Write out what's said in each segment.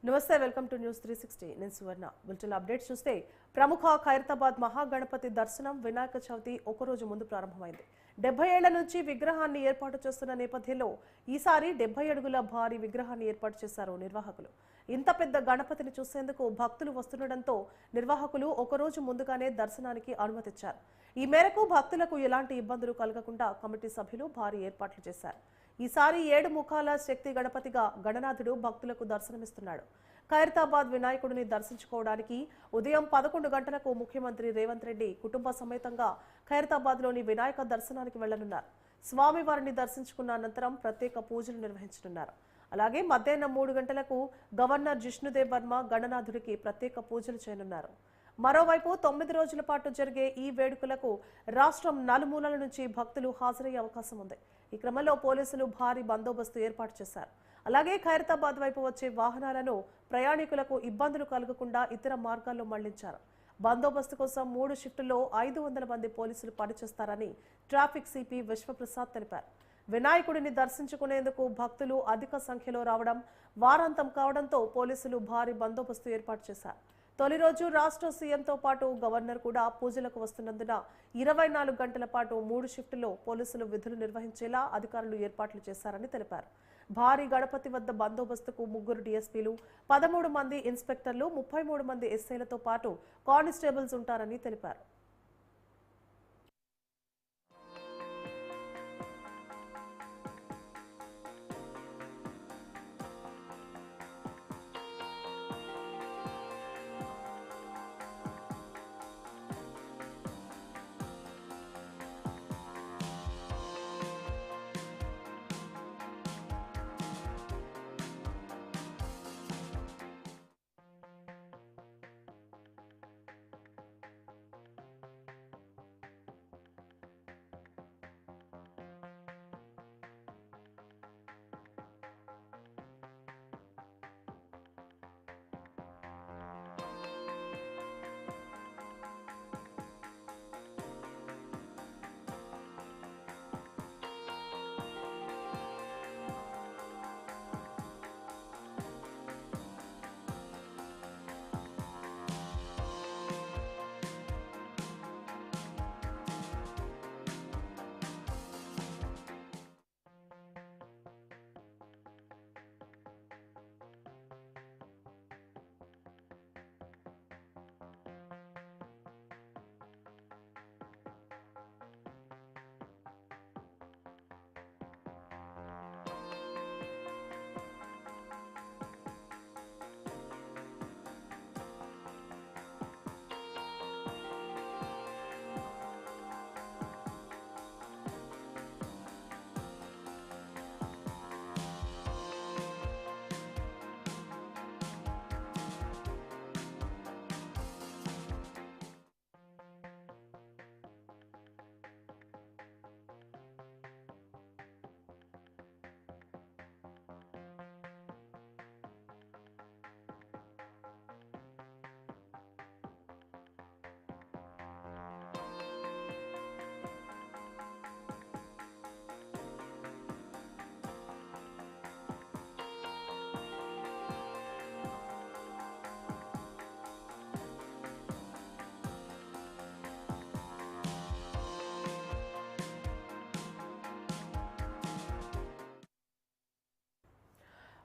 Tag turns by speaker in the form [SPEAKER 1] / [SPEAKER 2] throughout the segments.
[SPEAKER 1] నమస్తే welcome to news 360 నేను సువర్ణ bulletin updates చూస్తే ప్రముఖ ఖైరతాబాద్ మహాగణపతి దర్శనం వినాయక చవితి ఒక రోజు ముందు ప్రారంభమైంది 70 ఏళ్ల నుంచి విగ్రహాన్ని ఏర్పాటు చేస్తున్న నేపథ్యంలో ఈసారి 70 అడుగుల భారీ విగ్రహాన్ని ఏర్పాటు చేశారు నిర్వాహకులు ఇంత పెద్ద గణపతిని చూసేందుకు భక్తులు వస్తుండడంతో నిర్వాహకులు ఒక రోజు ముందుగానే దర్శనానికి అనుమతిచ్చారు ఈ మేరకు భక్తులకు ఎలాంటి ఇబ్బందులు కలగకుండా కమిటీ సభ్యులు భారీ ఏర్పాట్లు చేశారు ఈసారి 7 ముఖాల శక్తి గణపతిగా గణనాథుడు భక్తులకు దర్శనమిస్తున్నాడు ఖైరతాబాద్ వినాయకుడిని దర్శించుకోవడానికి ఉదయం 11 గంటలకు ముఖ్యమంత్రి రేవంత్ రెడ్డి కుటుంబ సమేతంగా ఖైరతాబాద్లోని వినాయక దర్శనానికి వెళ్లనున్నారు స్వామివారిని దర్శించుకున్న అనంతరం ప్రత్యేక పూజలు నిర్వహించనున్నారు అలాగే మధ్యాహ్నం 3 గంటలకు గవర్నర్ జిష్ణుదేవ్ వర్మ గణనాథుడికి ప్రత్యేక పూజలు చేయనున్నారు మరోవైపు 9 రోజుల పాటు జరిగే ఈ వేడుకలకు రాష్ట్రం నలుమూలల నుంచి భక్తులు హాజరయ్యే అవకాశం ఉంది ఈ క్రమంలో పోలీసులు భారీ బందోబస్తు ఏర్పాటు చేశారు అలాగే ఖైరతాబాద్ వైపు వచ్చే వాహనాలను ప్రయాణికులకు ఇబ్బందులు కలగకుండా ఇతర మార్గాల్లో మళ్లించారు బందోబస్తు కోసం 3 షిఫ్టుల్లో 500 మంది పోలీసులు పనిచేస్తారని ట్రాఫిక్ సిపి విశ్వప్రసాద్ తెలిపారు వినాయకుడిని దర్శించుకునేందుకు భక్తులు అధిక సంఖ్యలో రావడం వారాంతం కావడంతో పోలీసులు భారీ బందోబస్తు ఏర్పాటు చేశారు తొలి రోజు రాష్ట్ర సీఎంతో పాటు గవర్నర్ కూడా పూజలకు వస్తున్నందున 24 గంటల పాటు 3 షిఫ్టుల్లో పోలీసులు విధులు నిర్వహించేలా అధికారులు ఏర్పాట్లు చేశారని తెలిపారు భారీ గణపతి వద్ద బందోబస్తుకు 3 డీఎస్పీలు 13 మంది ఇన్స్పెక్టర్లు 33 మంది ఎస్ఐలతో పాటు కానిస్టేబుల్స్ ఉంటారని తెలిపారు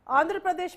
[SPEAKER 1] ఆంధ్రప్రదేశ్